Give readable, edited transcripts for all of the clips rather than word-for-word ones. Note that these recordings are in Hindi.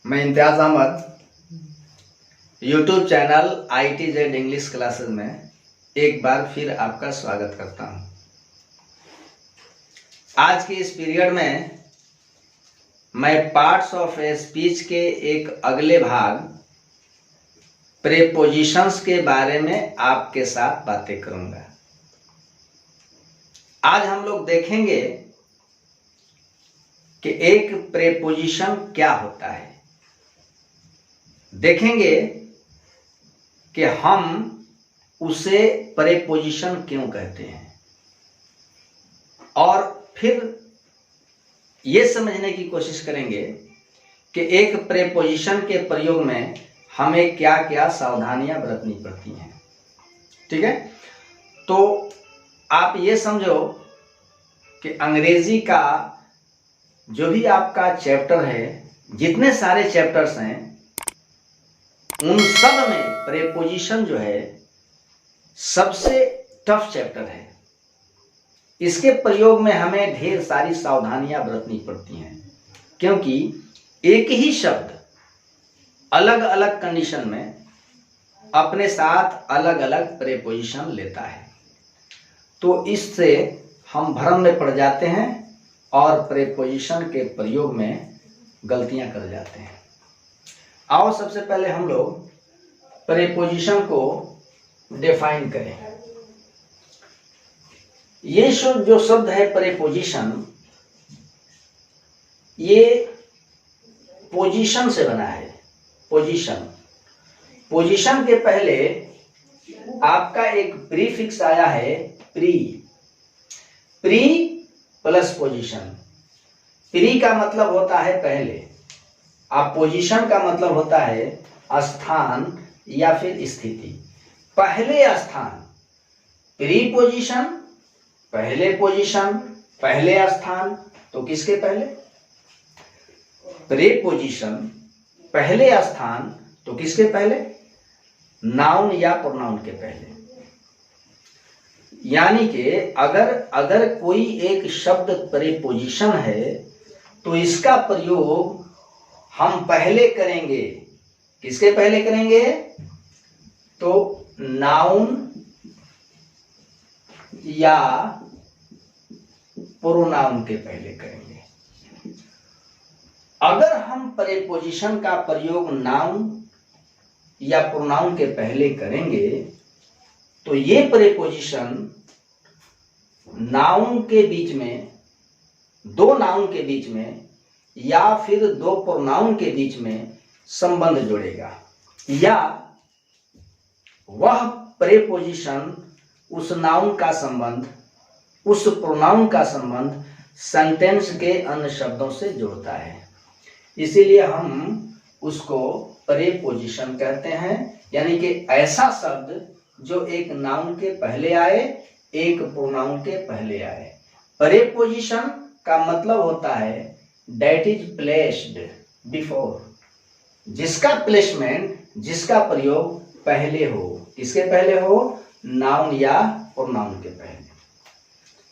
मैं Imtiaz Ahmad YouTube channel ITZ English classes में एक बार फिर आपका स्वागत करता हूं। आज के इस पीरियड में मैं पार्ट्स ऑफ ए स्पीच के एक अगले भाग प्रेपोजिशंस के बारे में आपके साथ बातें करूंगा। आज हम लोग देखेंगे कि एक प्रेपोजिशन क्या होता है, देखेंगे कि हम उसे प्रेपोजिशन क्यों कहते हैं, और फिर ये समझने की कोशिश करेंगे कि एक प्रेपोजिशन के प्रयोग में हमें क्या क्या सावधानियां बरतनी पड़ती हैं। ठीक है, तो आप ये समझो कि अंग्रेजी का जो भी आपका चैप्टर है, जितने सारे चैप्टर्स हैं, उन सब में प्रेपोजिशन जो है सबसे टफ चैप्टर है। इसके प्रयोग में हमें ढेर सारी सावधानियां बरतनी पड़ती हैं, क्योंकि एक ही शब्द अलग अलग कंडीशन में अपने साथ अलग अलग प्रेपोजिशन लेता है। तो इससे हम भ्रम में पड़ जाते हैं और प्रेपोजिशन के प्रयोग में गलतियां कर जाते हैं। आओ सबसे पहले हम लोग प्रेपोजिशन को डिफाइन करें। ये जो शब्द है प्रेपोजिशन, ये पोजीशन से बना है। पोजीशन के पहले आपका एक प्रीफिक्स आया है, प्री प्लस पोजीशन। प्री का मतलब होता है पहले, अब पोजीशन का मतलब होता है स्थान या फिर स्थिति। पहले स्थान प्री पोजीशन, पहले पोजीशन, पहले स्थान। तो किसके पहले? प्रेपोजिशन पहले स्थान, तो किसके पहले? नाउन या प्रोनाउन के पहले। यानी कि अगर कोई एक शब्द प्रेपोजिशन है तो इसका प्रयोग हम पहले करेंगे। किसके पहले करेंगे? तो नाउन या प्रोनाउन के पहले करेंगे। अगर हम प्रेपोजिशन का प्रयोग नाउन या प्रोनाउन के पहले करेंगे तो ये प्रेपोजिशन नाउन के बीच में, दो नाउन के बीच में या फिर दो प्रोनाउन के बीच में संबंध जोड़ेगा, या वह प्रेपोजिशन उस नाउन का संबंध, उस प्रोनाउन का संबंध सेंटेंस के अन्य शब्दों से जोड़ता है। इसीलिए हम उसको प्रेपोजिशन कहते हैं। यानी कि ऐसा शब्द जो एक नाउन के पहले आए, एक प्रोनाउन के पहले आए। प्रेपोजिशन का मतलब होता है दैट इज प्लेस्ड बिफोर, जिसका प्लेसमेंट, जिसका प्रयोग पहले हो। किसके पहले हो? नाउन या प्रोनाउन के पहले।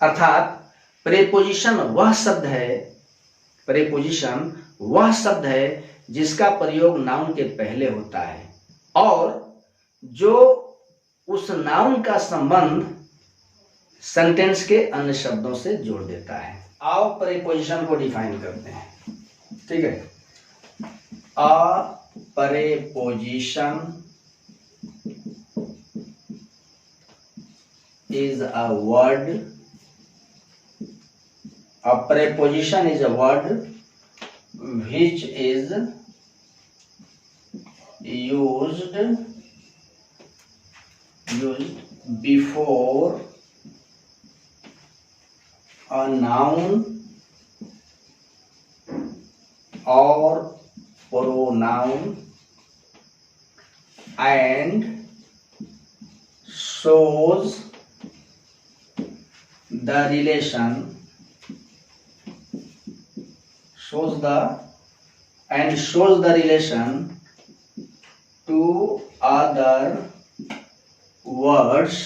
अर्थात प्रेपोजिशन वह शब्द है जिसका प्रयोग नाउन के पहले होता है और जो उस नाउन का संबंध सेंटेंस के अन्य शब्दों से जोड़ देता है। आओ प्रेपोजिशन को डिफाइन करते हैं। ठीक है, a preposition is a word. A preposition is a word which is used before a noun or pronoun and shows the relation to other words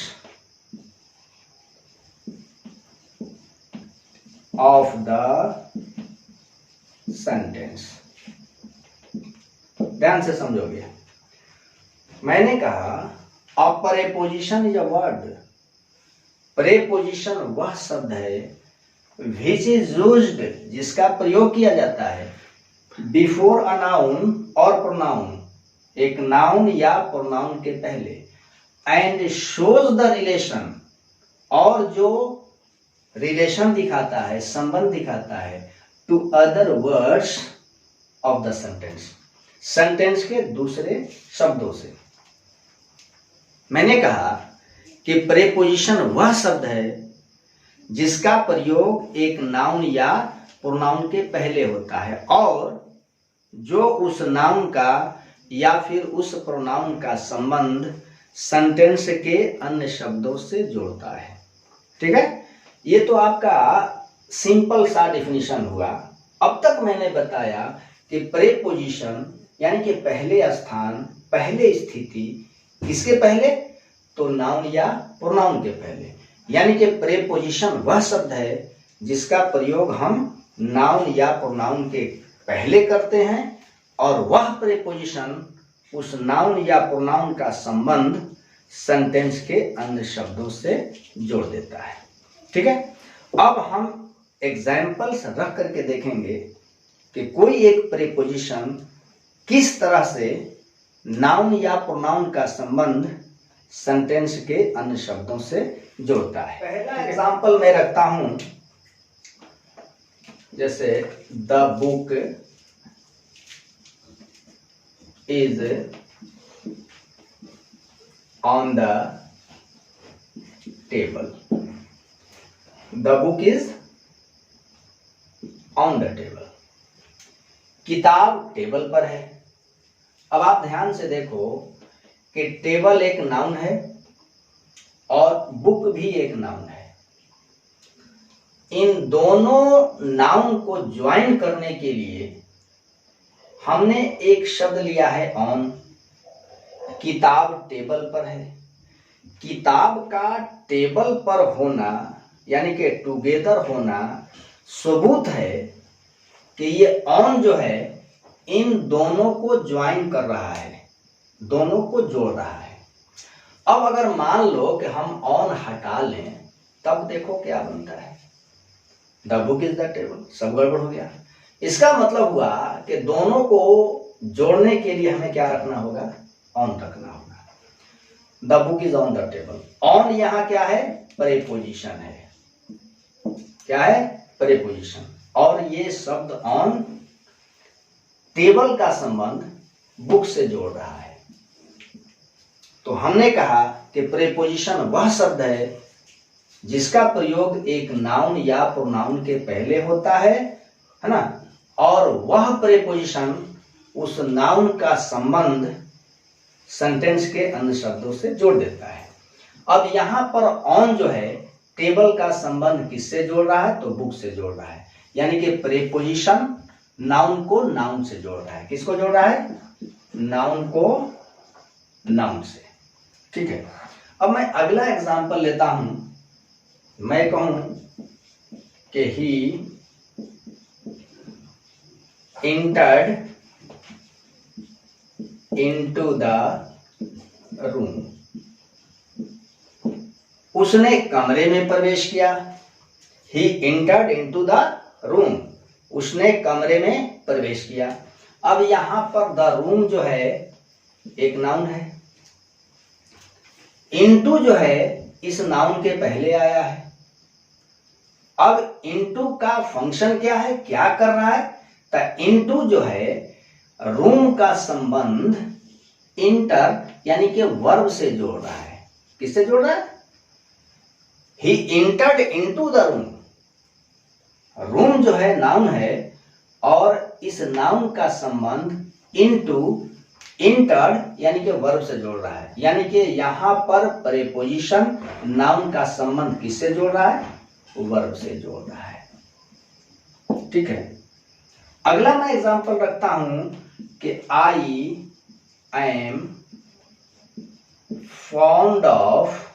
of the sentence. ध्यान से समझोगे। मैंने कहा a preposition is a word. Preposition वह शब्द है विच इज यूज्ड, जिसका प्रयोग किया जाता है बिफोर अ नाउन और प्रोनाउन, एक नाउन या प्रोनाउन के पहले, एंड शोज द रिलेशन, और जो रिलेशन दिखाता है, संबंध दिखाता है, to other words of the sentence, sentence के दूसरे शब्दों से। मैंने कहा कि प्रेपोजिशन वह शब्द है जिसका प्रयोग एक नाउन या प्रोनाउन के पहले होता है और जो उस नाउन का या फिर उस प्रोनाउन का संबंध सेंटेंस के अन्य शब्दों से जोड़ता है। ठीक है, ये तो आपका सिंपल सा डेफिनेशन हुआ। अब तक मैंने बताया कि प्रेपोजिशन यानी कि पहले स्थान, पहले स्थिति, किसके पहले? तो नाउन या प्रोनाउन के पहले। यानी कि प्रेपोजिशन वह शब्द है जिसका प्रयोग हम नाउन या प्रोनाउन के पहले करते हैं और वह प्रेपोजिशन उस नाउन या प्रोनाउन का संबंध सेंटेंस के अन्य शब्दों से जोड़ देता है। ठीक है, अब हम एग्जाम्पल्स रख करके देखेंगे कि कोई एक प्रेपोजिशन किस तरह से नाउन या प्रोनाउन का संबंध सेंटेंस के अन्य शब्दों से जोड़ता है। पहला एग्जाम्पल मैं रखता हूं, जैसे the book is on the table. The book is on the table. किताब टेबल पर है। अब आप ध्यान से देखो कि टेबल एक नाउन है और बुक भी एक नाउन है। इन दोनों नाउन को ज्वाइन करने के लिए हमने एक शब्द लिया है ऑन। किताब टेबल पर है। किताब का टेबल पर होना यानी कि टुगेदर होना सबूत है कि ये ऑन जो है इन दोनों को ज्वाइन कर रहा है, दोनों को जोड़ रहा है। अब अगर मान लो कि हम ऑन हटा लें तब देखो क्या बनता है, the book is the table. सब गड़बड़ हो गया। इसका मतलब हुआ कि दोनों को जोड़ने के लिए हमें क्या रखना होगा? ऑन रखना होगा। The book is on the table. On यहां क्या है? प्रेपोजिशन है। क्या है? प्रेपोजिशन। और ये शब्द ऑन टेबल का संबंध बुक से जोड़ रहा है। तो हमने कहा कि प्रेपोजिशन वह शब्द है जिसका प्रयोग एक नाउन या प्रोनाउन के पहले होता है ना, और वह प्रेपोजिशन उस नाउन का संबंध सेंटेंस के अन्य शब्दों से जोड़ देता है। अब यहां पर ऑन जो है टेबल का संबंध किससे जोड़ रहा है? तो बुक से जोड़ रहा है। यानी कि प्रेपोजिशन नाउन को नाउन से जोड़ रहा है। किसको जोड़ रहा है? नाउन को नाउन से। ठीक है, अब मैं अगला एग्जांपल लेता हूं। मैं कहूं कि he entered into the room. उसने कमरे में प्रवेश किया। He entered into the room. उसने कमरे में प्रवेश किया। अब यहां पर द रूम जो है एक नाउन है। इनटू जो है इस नाउन के पहले आया है। अब इनटू का फंक्शन क्या है? क्या कर रहा है? तो इनटू जो है रूम का संबंध इंटर यानी कि वर्ब से जोड़ रहा है। किससे जोड़ रहा है? He entered into the room. Room जो है नाउन है और इस नाउन का संबंध इनटू इंटर्ड यानी कि वर्ब से जोड़ रहा है। यानी कि यहां पर प्रेपोजिशन नाउन का संबंध किससे जोड़ रहा है? वर्ब से जोड़ रहा है। ठीक है, अगला मैं एग्जांपल रखता हूं कि I am fond of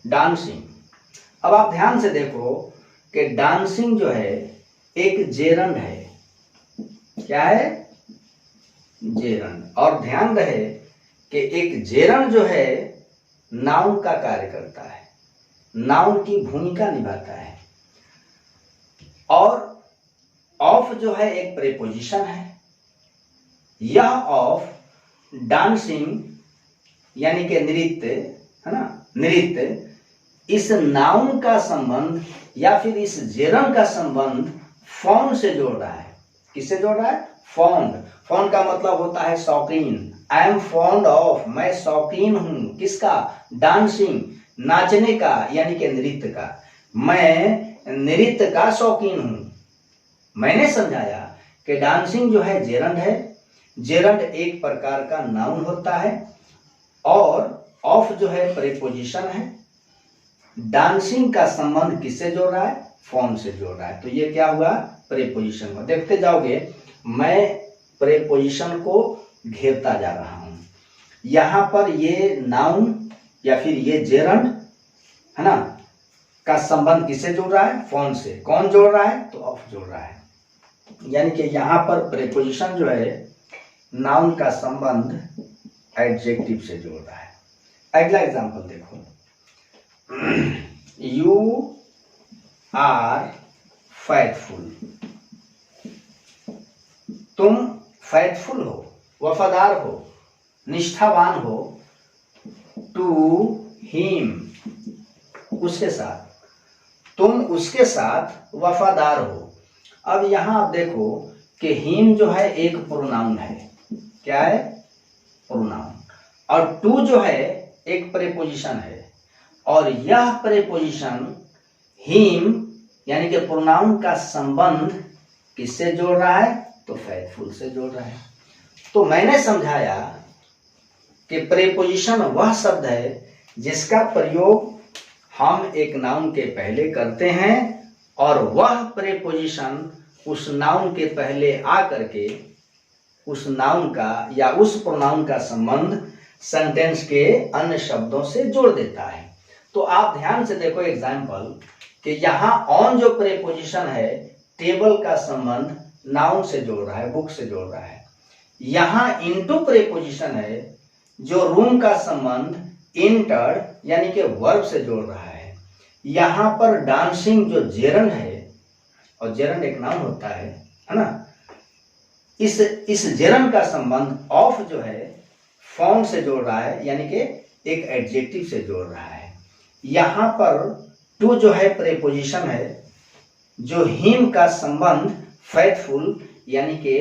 dancing. अब आप ध्यान से देखो कि डांसिंग जो है एक जेरंड है। क्या है? जेरंड। और ध्यान रहे कि एक जेरंड जो है नाउन का कार्य करता है, नाउन की भूमिका निभाता है। और ऑफ जो है एक प्रीपोजिशन है। यह ऑफ डांसिंग यानी कि नृत्य है ना, नृत्य, इस नाउन का संबंध या फिर इस जेरंड का संबंध फाउंड से जोड़ रहा है। किससे जोड़ रहा है? फाउंड। फाउंड का मतलब होता है शौकीन। आई एम फॉन्ड ऑफ, मैं शौकीन हूं। किसका? डांसिंग, नाचने का यानी कि नृत्य का। मैं नृत्य का शौकीन हूं। मैंने समझाया कि डांसिंग जो है जेरंड है। जेरंड एक प्रकार का नाउन होता है और ऑफ जो है प्रीपोजिशन है। डांसिंग का संबंध किससे जोड़ रहा है? फॉर्म से जोड़ रहा है। तो ये क्या हुआ? प्रीपोजिशन हुआ। देखते जाओगे, मैं प्रीपोजिशन को घेरता जा रहा हूं। यहां पर ये नाउन या फिर ये जेरंड है ना का संबंध किससे जोड़ रहा है? फॉर्म से। कौन जोड़ रहा है? तो ऑफ जोड़ रहा है। यानी कि यहां पर प्रीपोजिशन जो है नाउन का संबंध एडजेक्टिव से जोड़ रहा है। अगला एग्जांपल देखो, यू आर फैथफुल। तुम फैथफुल हो, वफादार हो, निष्ठावान हो। टू हिम, उसके साथ, तुम उसके साथ वफादार हो। अब यहां आप देखो कि हिम जो है एक प्रोनाउन है। क्या है? प्रोनाउन। और टू जो है एक प्रीपोजिशन है। और यह प्रीपोजिशन हिम यानी कि प्रोनाउन का संबंध किससे जोड़ रहा है? तो फैथफुल से जोड़ रहा है। तो मैंने समझाया कि प्रीपोजिशन वह शब्द है जिसका प्रयोग हम एक नाउन के पहले करते हैं और वह प्रीपोजिशन उस नाउन के पहले आ करके उस नाउन का या उस प्रोनाउन का संबंध सेंटेंस के अन्य शब्दों से जोड़ देता है। तो आप ध्यान से देखो एग्जाम्पल कि यहाँ ऑन जो प्रीपोजिशन है टेबल का संबंध नाउन से जोड़ रहा है, बुक से जोड़ रहा है। यहाँ इनटू प्रीपोजिशन है जो रूम का संबंध इंटर्ड यानी कि वर्ब से जोड़ रहा है। यहाँ पर डांसिंग जो जेरंड है, और जेरंड एक नाउन होता है ना, इस जेरंड का संबंध ऑफ जो है फॉर्म से जोड़ रहा है यानी कि एक एडजेक्टिव से जोड़ रहा है। यहाँ पर टू जो है प्रीपोजिशन है जो हिम का संबंध फैथफुल यानी कि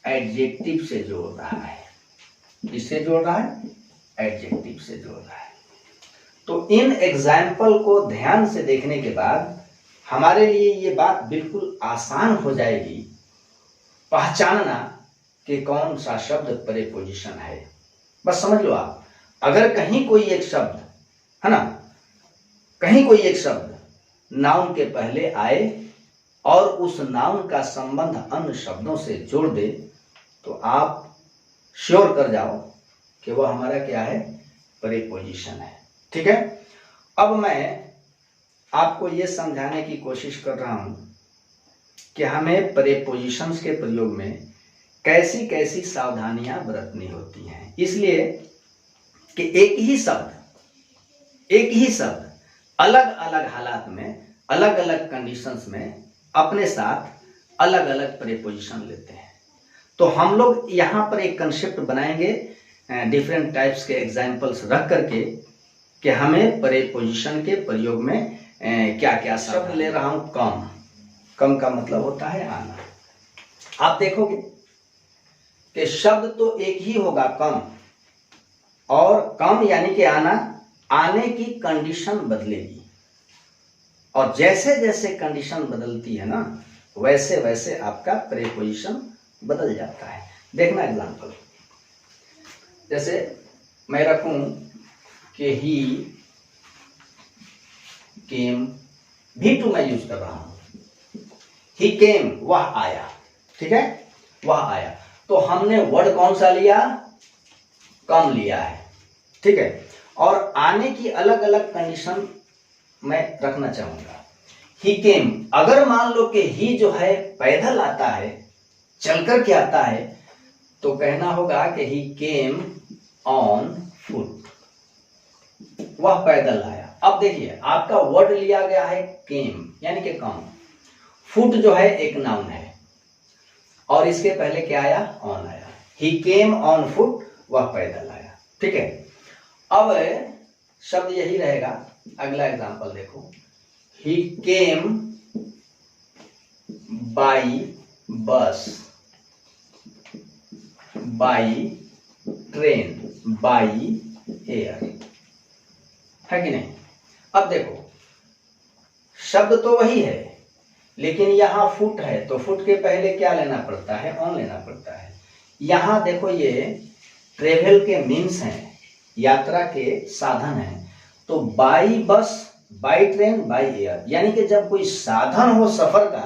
एडजेक्टिव से जोड़ रहा है। किससे जोड़ रहा है? एडजेक्टिव से जोड़ रहा है। तो इन एग्जाम्पल को ध्यान से देखने के बाद हमारे लिए ये बात बिल्कुल आसान हो जाएगी पहचानना कि कौन सा शब्द प्रीपोजिशन है। बस समझ लो आप, अगर कहीं कोई एक शब्द है ना, कहीं कोई एक शब्द नाउन के पहले आए और उस नाउन का संबंध अन्य शब्दों से जोड़ दे तो आप श्योर कर जाओ कि वह हमारा क्या है? प्रीपोजिशन है। ठीक है। अब मैं आपको यह समझाने की कोशिश कर रहा हूं कि हमें प्रीपोजिशंस के प्रयोग में कैसी कैसी सावधानियां बरतनी होती हैं। इसलिए कि एक ही शब्द अलग अलग हालात में, अलग अलग कंडीशंस में अपने साथ अलग अलग प्रीपोजिशन लेते हैं। तो हम लोग यहाँ पर एक कंसेप्ट बनाएंगे डिफरेंट टाइप्स के एग्जाम्पल्स रख करके कि हमें प्रीपोजिशन के प्रयोग में क्या क्या शब्द ले रहा हूँ। कम का मतलब होता है आना। आप देखोगे कि शब्द तो एक ही होगा कम, और कम यानी कि आने की कंडीशन बदलेगी। और जैसे जैसे कंडीशन बदलती है ना वैसे वैसे आपका प्रीपोजिशन बदल जाता है। देखना एग्जांपल, जैसे मैं रखूं कि ही केम, भी टू मैं यूज कर रहा हूं। ही केम, वह आया। ठीक है, वह आया। तो हमने वर्ड कौन सा लिया? कम लिया है। ठीक है। और आने की अलग अलग कंडीशन मैं रखना चाहूंगा। ही केम, अगर मान लो कि ही जो है पैदल आता है, चलकर के आता है, तो कहना होगा कि ही केम ऑन फुट, वह पैदल आया। अब देखिए आपका वर्ड लिया गया है केम यानी कि कम, फुट जो है एक नाउन है और इसके पहले क्या आया, ऑन आया। ही केम ऑन फुट, वह पैदल आया। ठीक है, अब शब्द यही रहेगा। अगला एग्जांपल देखो, he came by bus, by train, by air, है कि नहीं। अब देखो शब्द तो वही है, लेकिन यहां फुट है तो फुट के पहले क्या लेना पड़ता है, ऑन लेना पड़ता है। यहां देखो ये ट्रेवल के मीन्स हैं, यात्रा के साधन हैं, तो by bus, by train, by air, यानी कि जब कोई साधन हो सफर का,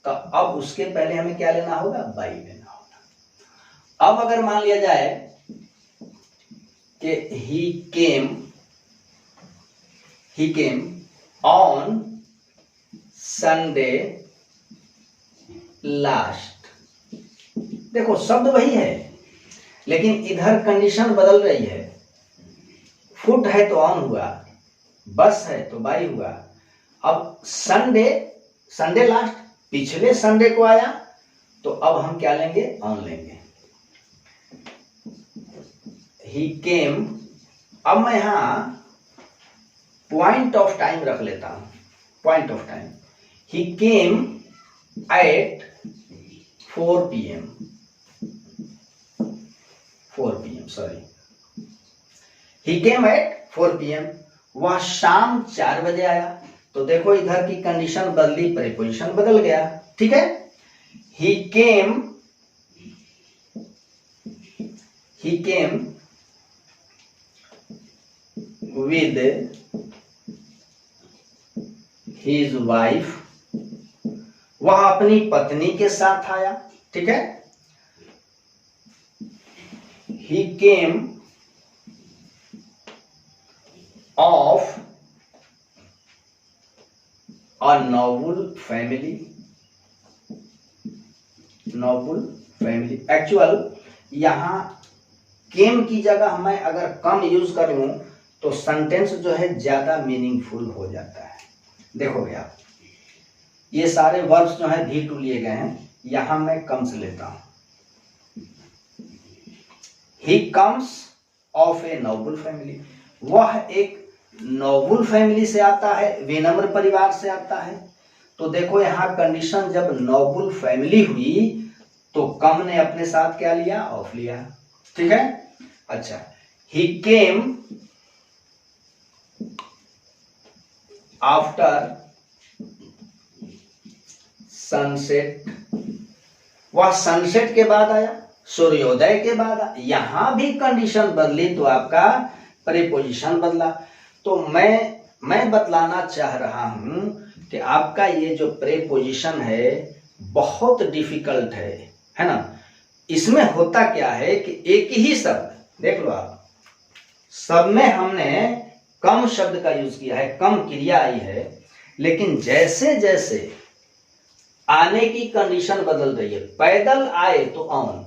तो अब उसके पहले हमें क्या लेना होगा, बाई लेना होगा। अब अगर मान लिया जाए कि ही केम ऑन संडे लास्ट, देखो शब्द वही है लेकिन इधर कंडीशन बदल रही है। फुट है तो ऑन हुआ, बस है तो बाई हुआ। अब संडे लास्ट, पिछले संडे को आया, तो अब हम क्या लेंगे, ऑन लेंगे। ही केम, अब मैं यहां पॉइंट ऑफ टाइम रख लेता हूं, point of time. He came at 4 PM, 4 PM, sorry, he came at 4 PM, वह शाम 4 बजे आया। तो देखो इधर की कंडीशन बदली, प्रीपोजिशन बदल गया। ठीक है, he came with his wife, वह अपनी पत्नी के साथ आया। ठीक है, he came of a noble family, noble family. Actual यहां केम की जगह मैं अगर कम यूज कर लूं तो सेंटेंस जो है ज्यादा मीनिंगफुल हो जाता है। देखोगे आप, ये सारे वर्ब्स जो है भी टू लिए गए हैं, यहां मैं कम से लेता हूं। He comes of a noble family, वह एक नोबल फैमिली से आता है, विनम्र परिवार से आता है। तो देखो यहां कंडीशन जब नोबल फैमिली हुई तो कम ने अपने साथ क्या लिया, ऑफ लिया। ठीक है, अच्छा, ही केम आफ्टर सनसेट, वह सनसेट के बाद आया, सूर्योदय के बाद आया। यहां भी कंडीशन बदली तो आपका प्रीपोजिशन बदला। तो मैं बतलाना चाह रहा हूं कि आपका ये जो प्रीपोजिशन है बहुत डिफिकल्ट है ना। इसमें होता क्या है कि एक ही शब्द, देख लो आप, सब में हमने कम शब्द का यूज किया है, कम क्रिया आई है, लेकिन जैसे जैसे आने की कंडीशन बदल रही है, पैदल आए तो ऑन,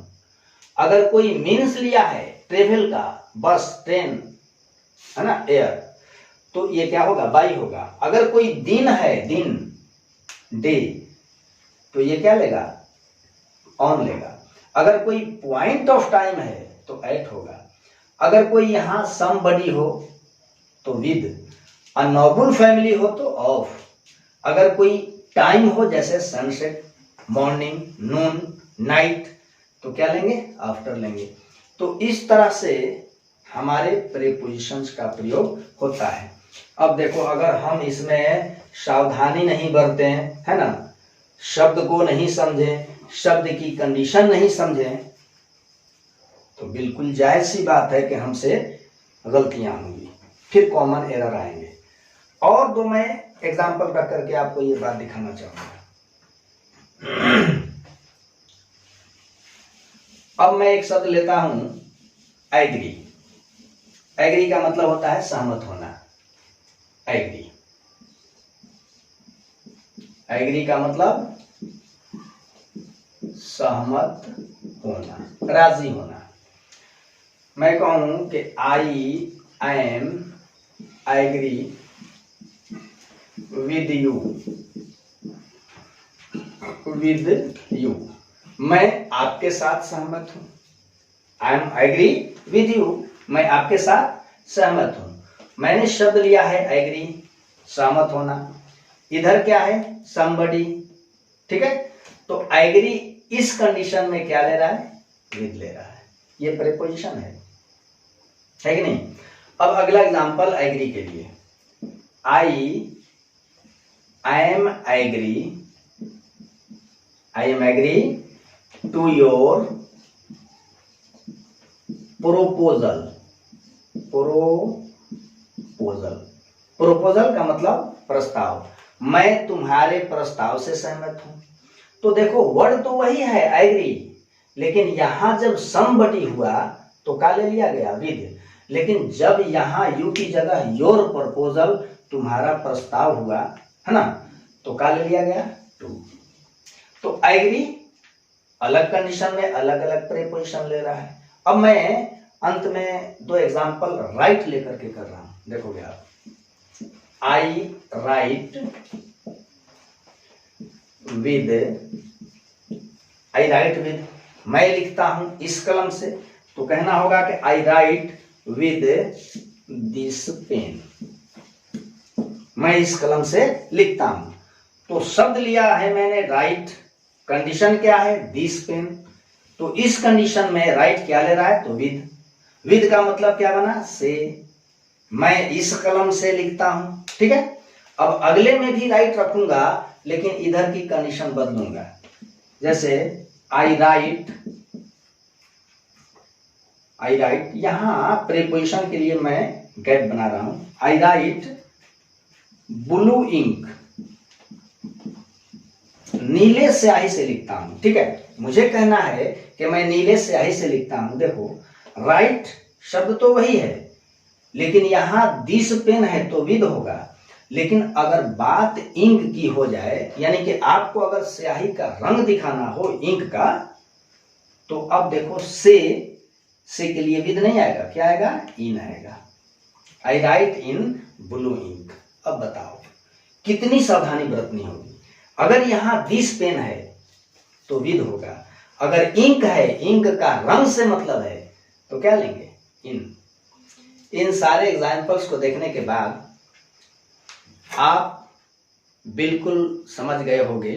अगर कोई मीन्स लिया है ट्रेवल का, बस, ट्रेन, है ना, एयर, तो ये क्या होगा, बाई होगा। अगर कोई दिन है, दिन, डे, तो ये क्या लेगा, ऑन लेगा। अगर कोई पॉइंट ऑफ टाइम है तो एट होगा। अगर कोई यहां समबडी हो तो विद, अ नोबल फैमिली हो तो ऑफ। अगर कोई टाइम हो जैसे सनसेट, मॉर्निंग, नून, नाइट, तो क्या लेंगे, आफ्टर लेंगे। तो इस तरह से हमारे प्रीपोजिशंस का प्रयोग होता है। अब देखो अगर हम इसमें सावधानी नहीं बरतें, है ना, शब्द को नहीं समझें, शब्द की कंडीशन नहीं समझें, तो बिल्कुल जायज सी बात है कि हमसे गलतियां होंगी, फिर कॉमन एरर आएंगे। और दो मैं एग्जाम्पल रख करके आपको ये बात दिखाना चाहूंगा। अब मैं एक शब्द लेता हूं एग्री। एग्री का मतलब होता है सहमत होना, एग्री। एग्री का मतलब सहमत होना, राजी होना। मैं कहूं कि I am agree with you, मैं आपके साथ सहमत हूं। I am agree with you, मैं आपके साथ सहमत हूं। मैंने शब्द लिया है एग्री, सहमत होना। इधर क्या है, समबडी, ठीक है। तो एग्री इस कंडीशन में क्या ले रहा है, विद ले रहा है। ये प्रीपोजिशन है कि नहीं। अब अगला एग्जांपल एग्री के लिए, I am agree to your proposal का मतलब प्रस्ताव, मैं तुम्हारे प्रस्ताव से सहमत हूं। तो देखो वर्ड तो वही है एग्री, लेकिन यहां जब समबडी हुआ तो क्या ले लिया गया, विद। लेकिन जब यहां यू की जगह योर प्रपोजल, तुम्हारा प्रस्ताव हुआ, है ना, तो क्या ले लिया गया, टू। तो एग्री अलग कंडीशन में अलग अलग प्रीपोजिशन ले रहा है। अब मैं अंत में दो एग्जांपल राइट लेकर के कर रहा हूं, देखोगे आप। आई राइट विद, मैं लिखता हूं इस कलम से, तो कहना होगा कि आई राइट विद दिस पेन, मैं इस कलम से लिखता हूं। तो शब्द लिया है मैंने राइट, कंडीशन क्या है, दिस पेन। तो इस कंडीशन में राइट क्या ले रहा है, तो विद का मतलब क्या बना, से, मैं इस कलम से लिखता हूं, ठीक है। अब अगले में भी राइट रखूंगा, लेकिन इधर की कंडीशन बदलूंगा। जैसे आई राइट, यहां प्रीपोजिशन के लिए मैं गेट बना रहा हूं। आई राइट ब्लू इंक, नीले स्याही से लिखता हूं, ठीक है। मुझे कहना है कि मैं नीले स्याही से लिखता हूं। देखो राइट शब्द तो वही है, लेकिन यहां दिस पेन है तो विद होगा। लेकिन अगर बात इंक की हो जाए, यानी कि आपको अगर स्याही का रंग दिखाना हो इंक का, तो अब देखो से के लिए विद नहीं आएगा, क्या आएगा, इन आएगा। आई राइट इन ब्लू इंक। अब बताओ कितनी सावधानी बरतनी होगी। अगर यहां दिस पेन है तो विद होगा, अगर इंक है, इंक का रंग से मतलब है, तो क्या लेंगे, इन सारे एग्जाम्पल्स को देखने के बाद आप बिल्कुल समझ गए होंगे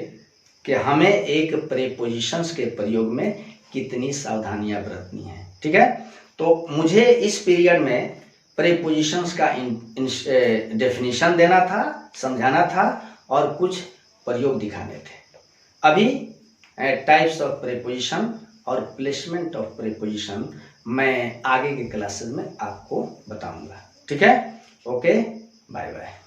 कि हमें एक प्रीपोजिशंस के प्रयोग में कितनी सावधानियां बरतनी है, ठीक है। तो मुझे इस पीरियड में प्रीपोजिशंस का डेफिनेशन देना था, समझाना था और कुछ प्रयोग दिखाने थे। अभी टाइप्स ऑफ प्रीपोजिशन और प्लेसमेंट ऑफ प्रीपोजिशन मैं आगे के क्लासेस में आपको बताऊंगा, ठीक है। Okay, bye bye.